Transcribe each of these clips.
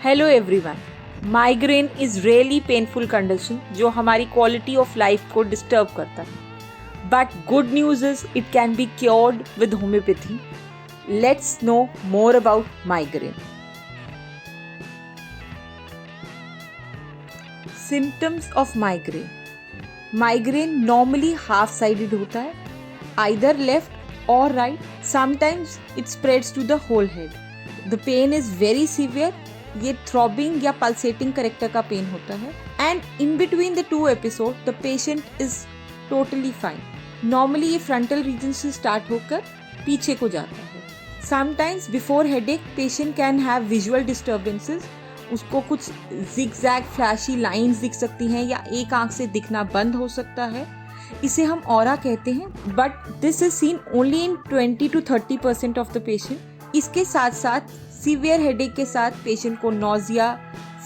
Hello everyone. Migraine is really painful condition जो हमारी quality of life को disturb करता है। But good news is it can be cured with homeopathy. Let's know more about migraine. Symptoms of migraine. Migraine normally half sided होता है, either left और right. Sometimes it spreads to the whole head. The pain is very severe. ये throbbing या pulsating character का pain होता है। And in between the to episode the patient is totally fine. Normally ये frontal reason से start होकर पीछे को जाता है। Sometimes before headache patient can have visual disturbances. उसको कुछ जिगजैग फ्लैशी लाइंस दिख सकती हैं या एक आंख से दिखना बंद हो सकता है। इसे हम ऑरा कहते हैं, but this is seen only in 20 to 30% of the patient. इसके साथ साथ सीवियर हेडेक के साथ पेशेंट को नोजिया,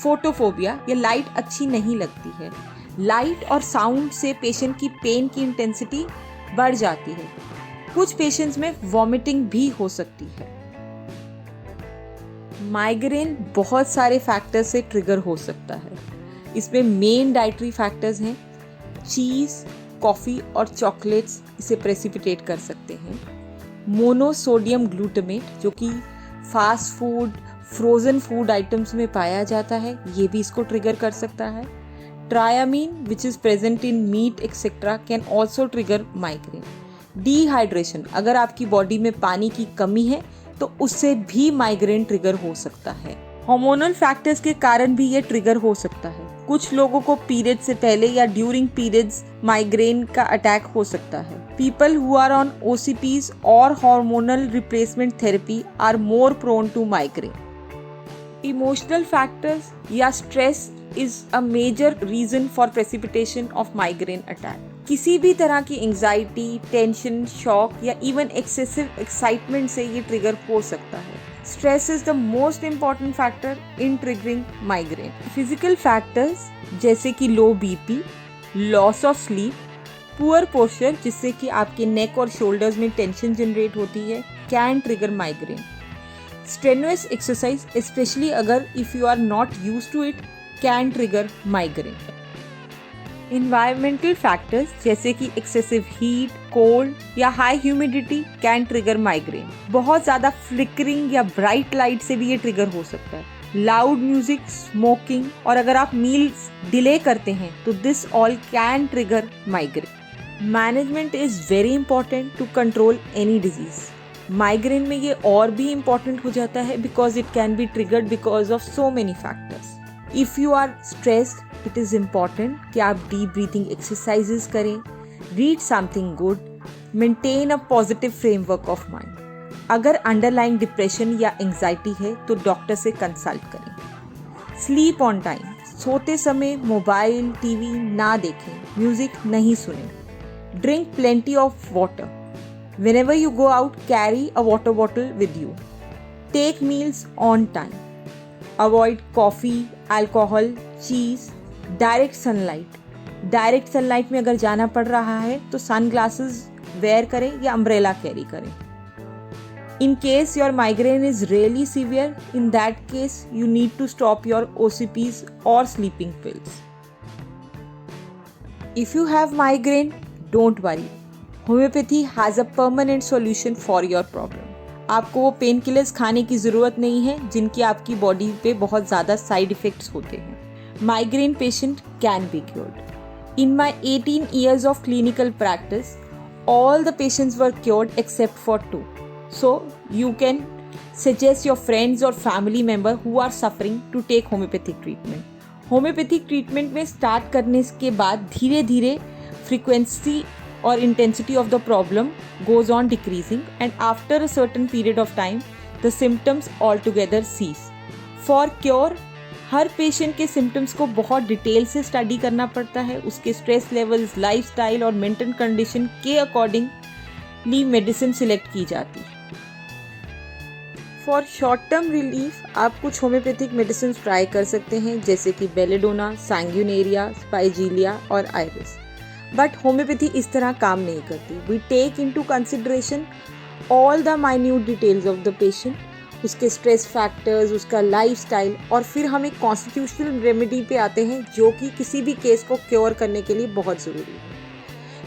फोटोफोबिया या लाइट अच्छी नहीं लगती है। लाइट और साउंड से पेशेंट की पेन की इंटेंसिटी बढ़ जाती है। कुछ पेशेंट्स में वॉमिटिंग भी हो सकती है। माइग्रेन बहुत सारे फैक्टर्स से ट्रिगर हो सकता है। इसमें मेन डाइटरी फैक्टर्स हैं। चीज़, कॉफ़ी और चॉकलेट्स इसे प्रेसिपिटेट कर सकते हैं। मोनोसोडियम ग्लूटामेट जो कि fast food, frozen food items में पाया जाता है, ये भी इसको ट्रिगर कर सकता है। Tyramine which is present in meat etcetera can also trigger migraine. Dehydration, अगर आपकी बॉडी में पानी की कमी है तो उससे भी माइग्रेन ट्रिगर हो सकता है। हार्मोनल फैक्टर्स के कारण भी ये ट्रिगर हो सकता है। कुछ लोगों को पीरियड से पहले या ड्यूरिंग पीरियड्स माइग्रेन का अटैक हो सकता है। People who are on OCPs और hormonal replacement therapy are more prone to migraine. Emotional factors या stress is a major reason for precipitation of migraine attack. किसी भी तरह की एंजाइटी, टेंशन, शॉक या इवन एक्सेसिव एक्साइटमेंट से ये trigger हो सकता है। Stress is the most important factor in triggering migraine. Physical factors जैसे कि लो BP, loss of sleep, poor posture जिससे कि आपके नेक और शोल्डर्स में टेंशन जनरेट होती है, can trigger migraine. Strenuous exercise specially अगर if you are not used to it can trigger migraine. Environmental factors जैसे कि एक्सेसिव हीट, कोल्ड या high humidity can trigger migraine. बहुत ज़्यादा फ्लिकरिंग या ब्राइट लाइट से भी ये ट्रिगर हो सकता है। लाउड म्यूजिक, स्मोकिंग और अगर आप मील्स डिले करते हैं तो this all can trigger migraine. Management is very important to control any disease. Migraine में ये और भी इम्पॉर्टेंट हो जाता है because it can be triggered because of so many factors. If you are stressed it is important कि आप deep breathing exercises करें, read something good, maintain a positive framework of mind. अगर अंडरलाइंग डिप्रेशन या anxiety है तो doctor से consult करें। Sleep on time, सोते समय मोबाइल, टीवी ना देखें, म्यूजिक नहीं सुनें। Drink plenty of water. Whenever you go out, carry a water bottle with you. Take meals on time. Avoid coffee, alcohol, cheese. Direct sunlight. Direct sunlight में अगर जाना पड़ रहा है तो sunglasses wear करें या umbrella carry करें. In case your migraine is really severe, in that case you need to stop your OCPs or sleeping pills. If you have migraine, don't worry. Homeopathy has a permanent solution for your problem. आपको वो pain killers खाने की ज़रूरत नहीं है जिनकी आपकी body पे बहुत ज़्यादा साइड इफ़ेक्ट्स होते हैं। Migraine patient can be cured. In my 18 years of clinical practice, all the patients were cured except for 2. So you can suggest your friends or family member who are suffering to take homeopathic treatment. Homeopathic treatment में start करने के बाद धीरे धीरे frequency or intensity of the problem goes on decreasing, and after a certain period of time the symptoms altogether cease. For cure, her patient के symptoms को बहुत detail से स्टडी करना पड़ता है। उसके स्ट्रेस लेवल्स, लाइफस्टाइल और मेंटल कंडीशन के अकॉर्डिंगली मेडिसिन सिलेक्ट की जाती है। फॉर शॉर्ट टर्म रिलीफ आप कुछ होम्योपैथिक मेडिसिन ट्राई कर सकते हैं जैसे कि बेलेडोना, सैंग्यूनेरिया, स्पाइजीलिया और आयरिस। बट होम्योपैथी इस तरह काम नहीं करती। We take into consideration all the minute details of the patient उसके स्ट्रेस फैक्टर्स, उसका लाइफस्टाइल, और फिर हम एक कॉन्स्टिट्यूशनल रेमेडी पे आते हैं जो कि किसी भी केस को क्योर करने के लिए बहुत ज़रूरी है।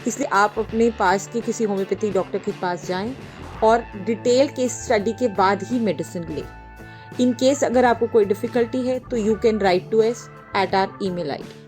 इसलिए आप अपने पास के किसी होम्योपैथिक डॉक्टर के पास जाएं और डिटेल केस स्टडी के बाद ही मेडिसिन लें। इन केस अगर आपको कोई डिफ़िकल्टी है तो you can write to us at our email ID.